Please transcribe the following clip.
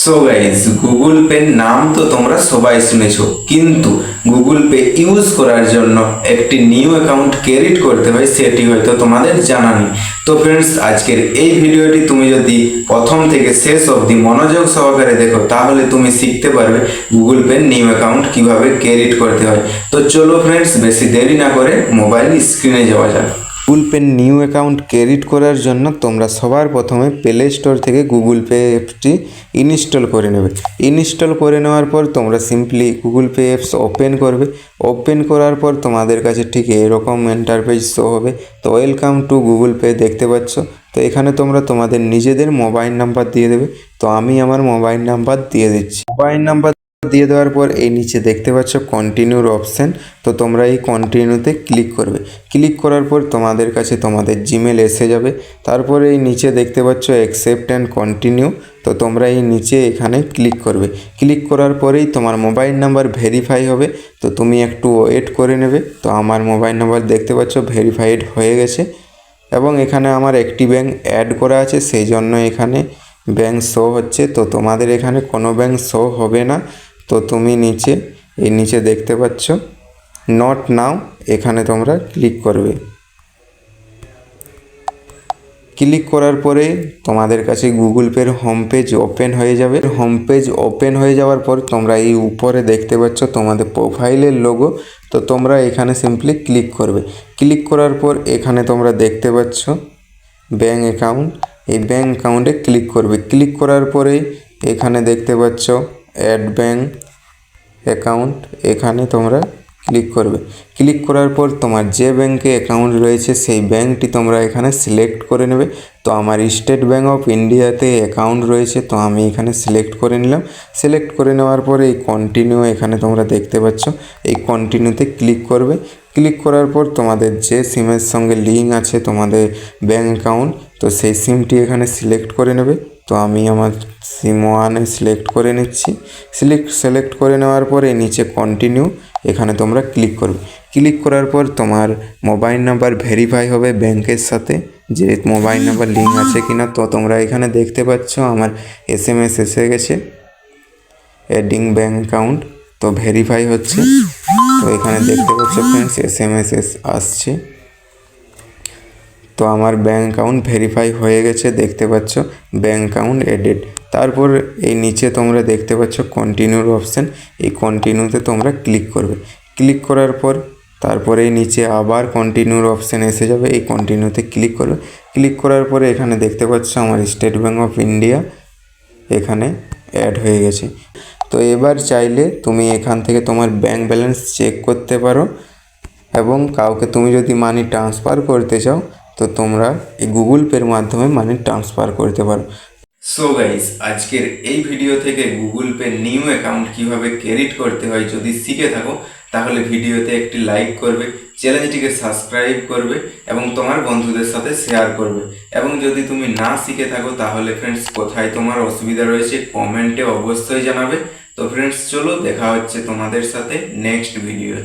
So guys, Google pay নাম তো তোমরা সবাই শুনেছো, কিন্তু গুগল পে ইউজ করার জন্য একটি নিউ অ্যাকাউন্ট ক্রিয়েট করতে হয় সেটি হয়তো তোমাদের জানা নেই। তো ফ্রেন্ডস, আজকের এই ভিডিওটি তুমি যদি প্রথম থেকে শেষ অবধি মনোযোগ সহকারে দেখো তাহলে তুমি শিখতে পারবে গুগল পে নিউ অ্যাকাউন্ট কিভাবে ক্রিয়েট করতে হয়। তো চলো ফ্রেন্ডস, বেশি দেরি না করে মোবাইল স্ক্রিনে যাওয়া যাক। Google pay new account create করার জন্য তোমরা সবার প্রথমে প্লে স্টোর থেকে গুগল পে অ্যাপটি ইনস্টল করে নেবে। ইনস্টল করে নেওয়ার পর তোমরা simply Google pay apps open করবে। ওপেন করার পর তোমাদের কাছে ঠিক এরকম ইন্টারফেস শো হবে। তো ওয়েলকাম টু গুগল পে দেখতে পাচ্ছ। তো এখানে তোমরা তোমাদের নিজেদের মোবাইল নাম্বার দিয়ে দেবে। তো আমি আমার মোবাইল নাম্বার দিয়ে দিচ্ছি। মোবাইল নাম্বার দিয়ে দেওয়ার পর এই নিচে দেখতে পাচ্ছ কন্টিনিউর অপশান। তো তোমরা এই কন্টিনিউতে ক্লিক করবে। ক্লিক করার পর তোমাদের কাছে তোমাদের জিমেল এসে যাবে। তারপরে এই নিচে দেখতে পাচ্ছ অ্যাকসেপ্ট অ্যান্ড কন্টিনিউ। তো তোমরা এই নিচে এখানে ক্লিক করবে। ক্লিক করার পরেই তোমার মোবাইল নাম্বার ভেরিফাই হবে। তো তুমি একটু ওয়েট করে নেবে। তো আমার মোবাইল নাম্বার দেখতে পাচ্ছ ভেরিফাইড হয়ে গেছে এবং এখানে আমার একটি ব্যাঙ্ক অ্যাড করা আছে, সেই জন্য এখানে ব্যাঙ্ক শো হচ্ছে। তো তোমাদের এখানে কোনো ব্যাঙ্ক শো হবে না। তো তুমি এই নিচে দেখতে পাচ্ছ নট নাও, এখানে তোমরা ক্লিক করবে। ক্লিক করার পরে তোমাদের কাছে গুগল পের হোম পেজ ওপেন হয়ে যাবে। হোম পেজ ওপেন হয়ে যাওয়ার পর তোমরা এই উপরে দেখতে পাচ্ছ তোমাদের প্রোফাইলের লোগো। তো তোমরা এখানে সিম্পলি ক্লিক করবে। ক্লিক করার পর এখানে তোমরা দেখতে পাচ্ছ ব্যাঙ্ক অ্যাকাউন্ট। এই ব্যাঙ্ক অ্যাকাউন্টে ক্লিক করবে। ক্লিক করার পরে এখানে দেখতে পাচ্ছ অ্যাড ব্যাঙ্ক অ্যাকাউন্ট, এখানে তোমরা ক্লিক করবে। ক্লিক করার পর তোমার যে ব্যাঙ্কে অ্যাকাউন্ট রয়েছে সেই ব্যাঙ্কটি তোমরা এখানে সিলেক্ট করে নেবে। তো আমার স্টেট ব্যাঙ্ক অফ ইন্ডিয়াতে অ্যাকাউন্ট রয়েছে, তো আমি এখানে সিলেক্ট করে নিলাম। সিলেক্ট করে নেওয়ার পরে এই কন্টিনিউ এখানে তোমরা দেখতে পাচ্ছ, এই কন্টিনিউতে ক্লিক করবে। ক্লিক করার পর তোমাদের যে সিমের সঙ্গে লিঙ্ক আছে তোমাদের ব্যাঙ্ক অ্যাকাউন্ট, তো সেই সিমটি এখানে সিলেক্ট করে নেবে। তো আমি আমার সিম ওয়ানে সিলেক্ট করে নিচ্ছি। সিলেক্ট করে নেওয়ার পরে নিচে কন্টিনিউ এখানে তোমরা ক্লিক করবে। ক্লিক করার পর তোমার মোবাইল নাম্বার ভেরিফাই হবে ব্যাংকের সাথে, যে মোবাইল নাম্বার লিঙ্ক আছে কিনা। তো তোমরা এখানে দেখতে পাচ্ছ আমার SMS এসে গেছে অ্যাডিং ব্যাঙ্ক অ্যাকাউন্ট, তো ভেরিফাই হচ্ছে। তো এখানে দেখতে পাচ্ছ ফ্রেন্ডস SMS আসছে। তো আমার ব্যাঙ্ক অ্যাকাউন্ট ভেরিফাই হয়ে গেছে, দেখতে পাচ্ছ ব্যাঙ্ক অ্যাকাউন্ট এডেড। তারপর এই নিচে তোমরা দেখতে পাচ্ছ কন্টিনিউর অপশান, এই কন্টিনিউতে তোমরা ক্লিক করবে। ক্লিক করার পর তারপরে এই নিচে আবার কন্টিনিউর অপশান এসে যাবে, এই কন্টিনিউতে ক্লিক করবে। ক্লিক করার পরে এখানে দেখতে পাচ্ছ আমার স্টেট ব্যাঙ্ক অফ ইন্ডিয়া এখানে অ্যাড হয়ে গেছে। তো এবার চাইলে তুমি এখান থেকে তোমার ব্যাঙ্ক ব্যালেন্স চেক করতে পারো এবং কাউকে তুমি যদি মানি ট্রান্সফার করতে চাও তো তোমরা এই গুগল পের মাধ্যমে মানি ট্রান্সফার করতে পারো। সো গাইস, আজকের এই ভিডিও থেকে গুগল পে নিউ অ্যাকাউন্ট কিভাবে ক্রিয়েট করতে হয় যদি শিখে থাকো তাহলে ভিডিওতে একটি লাইক করবে, চ্যানেলটিকে সাবস্ক্রাইব করবে এবং তোমার বন্ধুদের সাথে শেয়ার করবে। এবং যদি তুমি না শিখে থাকো তাহলে ফ্রেন্ডস কোথায় তোমার অসুবিধা রয়েছে কমেন্টে অবশ্যই জানাবে। তো ফ্রেন্ডস চলো, দেখা হচ্ছে তোমাদের সাথে নেক্সট ভিডিওতে।